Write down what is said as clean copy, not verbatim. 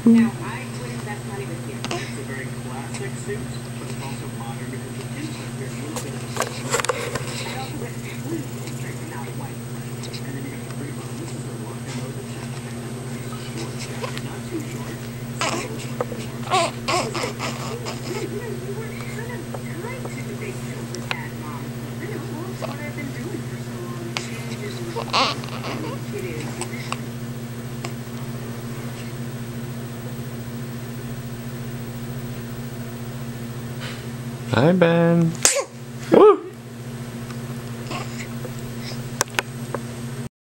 Now, I would invest money with you. It's a very classic suit, but it's also modern because the inside there's a little bit of a I also went blue straight from out of white. And then you have the pretty one. This is the one that goes with jacket. And then the nice short jacket. Not too short. You were kind of tied to the big silver hat, Mom. I know, well, it's what I've been doing for so long. Changes it is. Hi, Ben. Woo!